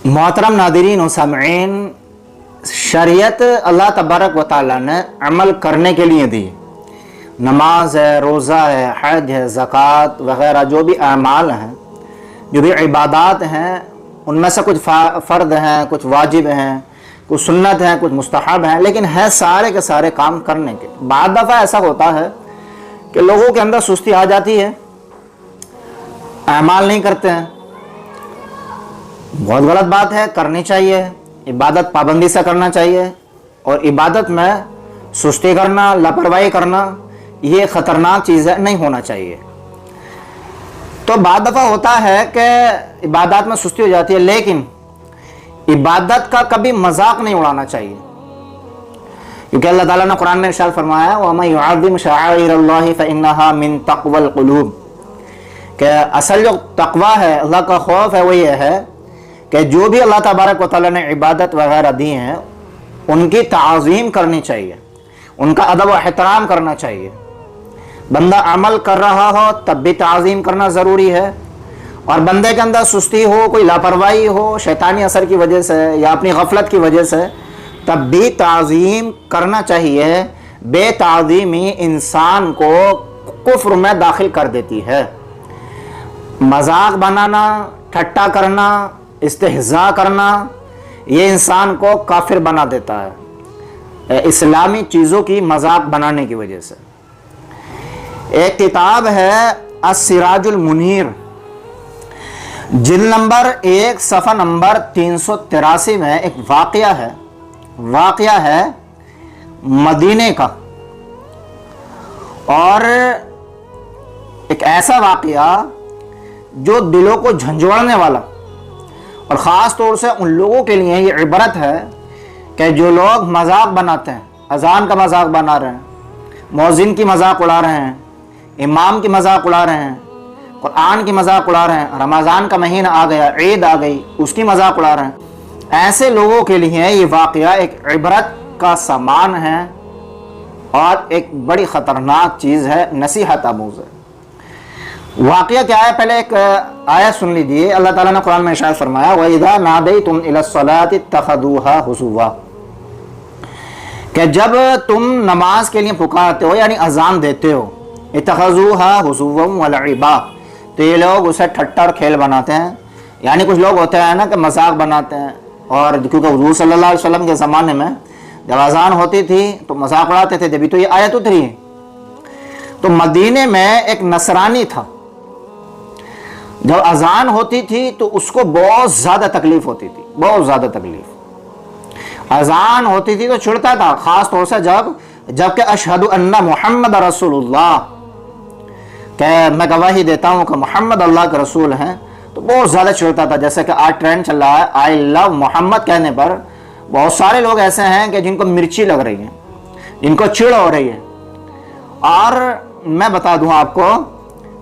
मोहतरम नादिरीन व सामईन, शरीयत अल्लाह तबारक व तआला ने अमल करने के लिए दी। नमाज है, रोज़ा है, हज है, ज़कात वग़ैरह जो भी अमाल हैं, जो भी इबादात हैं, उनमें से कुछ फ़र्द हैं, कुछ वाजिब हैं, कुछ सुन्नत हैं, कुछ मुस्तहब हैं, लेकिन है सारे के सारे काम करने के। बाद दफ़ा ऐसा होता है कि लोगों के अंदर सुस्ती आ जाती है, अमाल नहीं करते हैं। बहुत गलत बात है, करनी चाहिए। इबादत पाबंदी से करना चाहिए, और इबादत में सुस्ती करना, लापरवाही करना, ये ख़तरनाक चीज़ है, नहीं होना चाहिए। तो बाद दफ़ा होता है कि इबादत में सुस्ती हो जाती है, लेकिन इबादत का कभी मजाक नहीं उड़ाना चाहिए, क्योंकि अल्लाह ताला ने कुरान में इरशाद फरमाया वमन युअज़्ज़िम शआइरल्लाहि फ़इन्नहा मिन तक़वल क़ुलूब, कि असल जो तक़वा है, अल्लाह का खौफ है, वो ये है कि जो भी अल्लाह तबारक व तआला ने इबादत वगैरह दी हैं, उनकी ताज़ीम करनी चाहिए, उनका अदब व एहतराम करना चाहिए। बंदा अमल कर रहा हो तब भी ताज़ीम करना ज़रूरी है, और बंदे के अंदर सुस्ती हो, कोई लापरवाही हो, शैतानी असर की वजह से या अपनी गफलत की वजह से, तब भी ताज़ीम करना चाहिए। बेताज़ीमी इंसान को कुफ्र में दाखिल कर देती है। मजाक बनाना, ठट्टा करना, इस्तेहज़ा करना, ये इंसान को काफिर बना देता है, इस्लामी चीज़ों की मजाक बनाने की वजह से। एक किताब है अस्सिराजुल मुनीर, जिल्द नंबर 1 सफ़ा नंबर 383 में एक वाक़या है मदीने का, और एक ऐसा वाक़या जो दिलों को झंझोड़ने वाला, और ख़ास तौर से उन लोगों के लिए ये इबरत है कि जो लोग मजाक बनाते हैं, अजान का मजाक बना रहे हैं, मौज़िन की मजाक उड़ा रहे हैं, इमाम की मजाक उड़ा रहे हैं, कुरान की मजाक उड़ा रहे हैं, रमज़ान का महीना आ गया, ईद आ गई, उसकी मजाक उड़ा रहे हैं। ऐसे लोगों के लिए ये वाक़या एक इबरत का सामान है, और एक बड़ी ख़तरनाक चीज़ है, नसीहत आमूज़ है। वाक़या क्या है, पहले एक आयत सुन लीजिए। अल्लाह ताला ने कुरान में इरशाद फरमाया वइज़ा नादैतुम इलस्सलाति इत्तख़ज़ूहा हुज़ुवा, कि जब तुम नमाज के लिए पुकारते हो, यानी अजान देते हो, इत्तख़ज़ूहा हुज़ुवन व लइबा, तो ये लोग उसे ठट्टा और खेल बनाते हैं। यानी कुछ लोग होते हैं ना कि मजाक बनाते हैं, और क्योंकि हुज़ूर सल्लल्लाहु अलैहि वसल्लम के ज़माने में जब अजान होती थी तो मजाक उड़ाते थे, जब तो ये आयत उतरी है। तो मदीने में एक नसरानी था, जब अजान होती थी तो उसको बहुत ज़्यादा तकलीफ होती थी, बहुत ज़्यादा तकलीफ। अजान होती थी तो चिढ़ता था, ख़ास तौर से जबकि अशहदु अन्ना मुहम्मद रसूलुल्लाह, कि मैं गवाही देता हूँ कि मोहम्मद अल्लाह के रसूल हैं, तो बहुत ज़्यादा चिढ़ता था। जैसे कि आज ट्रेंड चल रहा है, आई लव मोहम्मद कहने पर बहुत सारे लोग ऐसे हैं कि जिनको मिर्ची लग रही है, जिनको चिढ़ हो रही है। और मैं बता दूँ आपको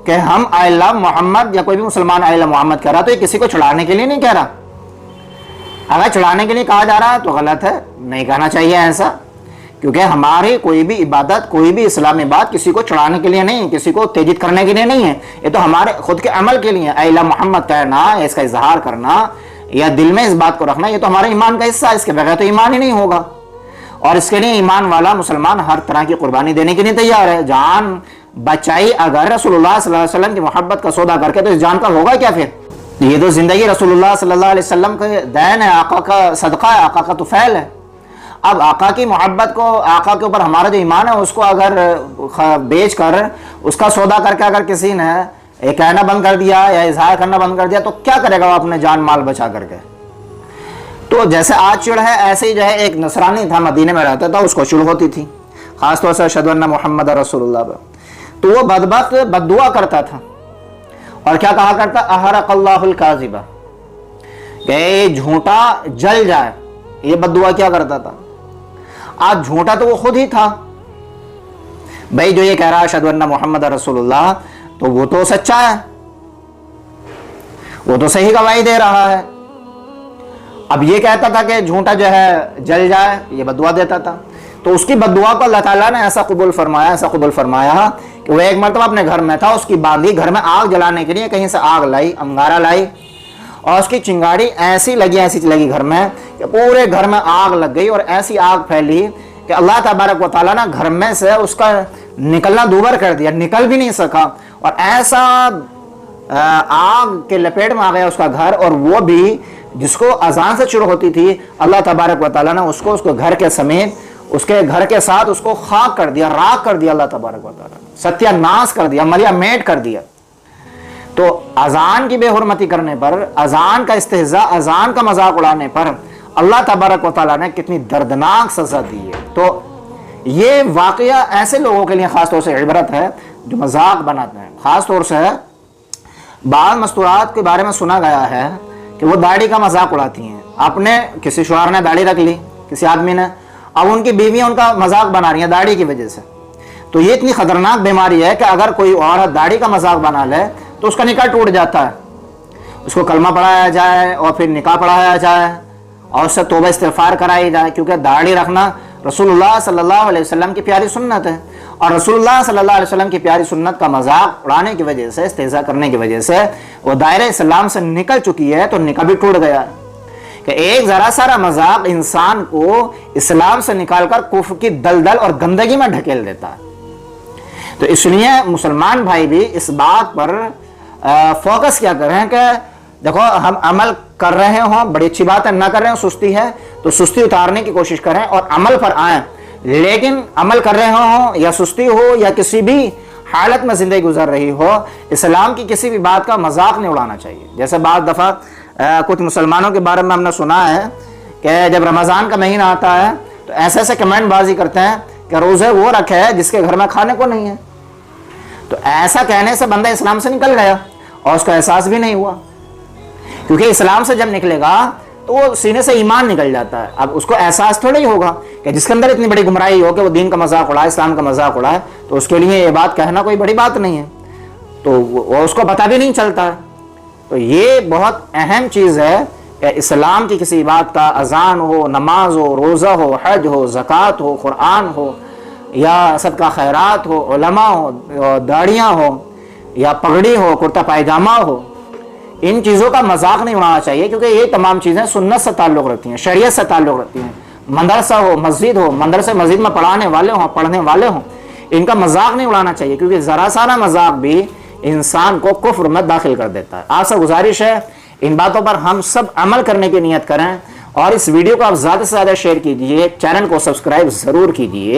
कि हम आई लव मोहम्मद, या कोई भी मुसलमान आई लव मोहम्मद कह रहा तो ये किसी को छुड़ाने के लिए नहीं कह रहा। अगर छुड़ाने के लिए कहा जा रहा है तो गलत है, नहीं कहना चाहिए ऐसा, क्योंकि हमारी कोई भी इबादत, कोई भी इस्लामी बात किसी को छुड़ाने के लिए नहीं, किसी को उत्तेजित करने के लिए नहीं है, ये तो हमारे खुद के अमल के लिए। आई लव मोहम्मद कहना, इसका इजहार करना, या दिल में इस बात को रखना, ये तो हमारे ईमान का हिस्सा है। इसके बगैर तो ईमान ही नहीं होगा, और इसके लिए ईमान वाला मुसलमान हर तरह की कुर्बानी देने के लिए तैयार है। जान बचाई अगर रसूलुल्लाह सल्लल्लाहु अलैहि वसल्लम की मोहब्बत का सौदा करके, तो इस जान का होगा क्या फिर? ये तो जिंदगी रसूलुल्लाह सल्लल्लाहु अलैहि वसल्लम के दैन है, आका का सदका है, आका का तुफैल है। अब आका की मोहब्बत को, आका के ऊपर हमारा जो ईमान है उसको अगर बेच कर, उसका सौदा करके अगर किसी ने ये कहना बंद कर दिया या इजहार करना बंद कर दिया, तो क्या करेगा वो अपने जान माल बचा करके? तो जैसे आज चिढ़ है, ऐसे ही जो है एक नसरानी था, मदीने में रहता था, उसको चिढ़ होती थी, खासतौर से अशहदु अन्ना मुहम्मद रसूलुल्लाह पर। तो वो बदबख्त बद्दुआ करता था, और क्या कहा करता, अहरक़ल्लाहुल काज़िबा, कि झूठा जल जाए, ये बद्दुआ क्या करता था। आज झूठा तो वो खुद ही था भाई, जो ये कह रहा है अशहदु अन्ना मुहम्मद रसूलुल्लाह, तो वो तो सच्चा है, वो तो सही गवाही दे रहा है। अब ये कहता था कि झूठा जो है जल जाए, ये बद्दुआ देता था। तो उसकी बद्दुआ को अल्लाह ताला ने ऐसा कबूल फरमाया कि वह एक मरतबा अपने घर में था, उसकी बांदी घर में आग जलाने के लिए कहीं से आग लाई, अंगारा लाई, اور اس کی چنگاڑی ایسی لگی گھر میں کہ پورے گھر میں آگ لگ گئی، اور ایسی آگ پھیلی کہ اللہ تبارک و تعالیٰ نے گھر میں سے اس کا نکلنا دوبر کر دیا، نکل بھی نہیں سکا، اور ایسا آگ کے لپیٹ میں آ گیا اس کا گھر، اور وہ بھی جس کو اذان سے شروع ہوتی تھی، اللہ تبارک و تعالیٰ نے اس کو گھر کے سمیت، اس کے گھر کے ساتھ اس کو خاک کر دیا، راکھ کر دیا اللہ تبارک و تعالیٰ نے، ستیہ ناس کر دیا، مریا میٹ کر دیا۔ تو اذان کی بے حرمتی کرنے پر، اذان کا استہزاء، اذان کا مذاق اڑانے پر اللہ تبارک و تعالیٰ نے کتنی دردناک سزا دی ہے۔ تو یہ واقعہ ایسے لوگوں کے لیے خاص طور سے عبرت ہے جو مذاق بناتے ہیں۔ خاص طور سے بعض مستورات کے بارے میں سنا گیا ہے کہ وہ داڑھی کا مذاق اڑاتی ہیں، اپنے کسی شوہر نے داڑھی رکھ لی، کسی آدمی نے، اب ان کی بیویاں ان کا مذاق بنا رہی ہیں داڑھی کی وجہ سے۔ تو یہ اتنی خطرناک بیماری ہے کہ اگر کوئی عورت داڑھی کا مذاق بنا لے تو اس کا نکاح ٹوٹ جاتا ہے، اس کو کلمہ پڑھایا جائے اور پھر نکاح پڑھایا جائے اور اس سے توبہ استغفار کرائی جائے، کیونکہ داڑھی رکھنا رسول اللہ صلی اللہ علیہ وسلم کی پیاری سنت ہے، اور رسول اللہ صلی اللہ علیہ وسلم کی پیاری سنت کا مذاق اڑانے کی وجہ سے، استہزاء کرنے کی وجہ سے وہ دائرہ اسلام سے نکل چکی ہے، تو نکاح بھی ٹوٹ گیا ہے۔ کہ ایک ذرا سارا مذاق انسان کو اسلام سے نکال کر کفر کی دلدل اور گندگی میں ڈھکیل دیتا ہے۔ تو اس لیے مسلمان بھائی بھی اس بات پر فوکس کیا کریں کہ دیکھو ہم عمل کر رہے ہوں، بڑی اچھی بات ہے، نہ کر رہے ہوں سستی ہے تو سستی اتارنے کی کوشش کریں اور عمل پر آئیں، لیکن عمل کر رہے ہوں یا سستی ہو یا کسی بھی حالت میں زندگی گزر رہی ہو، اسلام کی کسی بھی بات کا مذاق نہیں اڑانا چاہیے۔ جیسے بعض دفعہ کچھ مسلمانوں کے بارے میں ہم نے سنا ہے کہ جب رمضان کا مہینہ آتا ہے تو ایسے کمنٹ بازی کرتے ہیں کہ روزے وہ رکھے ہے جس کے گھر میں کھانے کو نہیں ہے۔ تو ایسا کہنے سے بندہ اسلام سے نکل گیا اور اس کا احساس بھی نہیں ہوا، کیونکہ اسلام سے جب نکلے گا تو وہ سینے سے ایمان نکل جاتا ہے۔ اب اس کو احساس تھوڑا ہی ہوگا کہ جس کے اندر اتنی بڑی گمراہی ہو کہ وہ دین کا مذاق اڑائے، اسلام کا مذاق اڑائے، تو اس کے لیے یہ بات کہنا کوئی بڑی بات نہیں ہے، تو وہ اس کو پتہ بھی نہیں چلتا ہے۔ تو یہ بہت اہم چیز ہے کہ اسلام کی کسی بات کا، اذان ہو، نماز ہو، روزہ ہو، حج ہو، زکوٰۃ ہو، قرآن ہو، یا صدقہ خیرات ہو، علماء ہو، داڑیاں ہو، یا پگڑی ہو، کرتا پائجامہ ہو، ان چیزوں کا مذاق نہیں اڑانا چاہیے، کیونکہ یہ تمام چیزیں سنت سے تعلق رکھتی ہیں، شریعت سے تعلق رکھتی ہیں۔ مدرسہ ہو، مسجد ہو، مدرسے مسجد میں پڑھانے والے ہوں، پڑھنے والے ہوں، ان کا مذاق نہیں اڑانا چاہیے، کیونکہ ذرا سارا مذاق بھی انسان کو کفر میں داخل کر دیتا ہے۔ آپ سے گزارش ہے ان باتوں پر ہم سب عمل کرنے کی نیت کریں، اور اس ویڈیو کو آپ زیادہ سے زیادہ شیئر کیجئے، چینل کو سبسکرائب ضرور کیجئے۔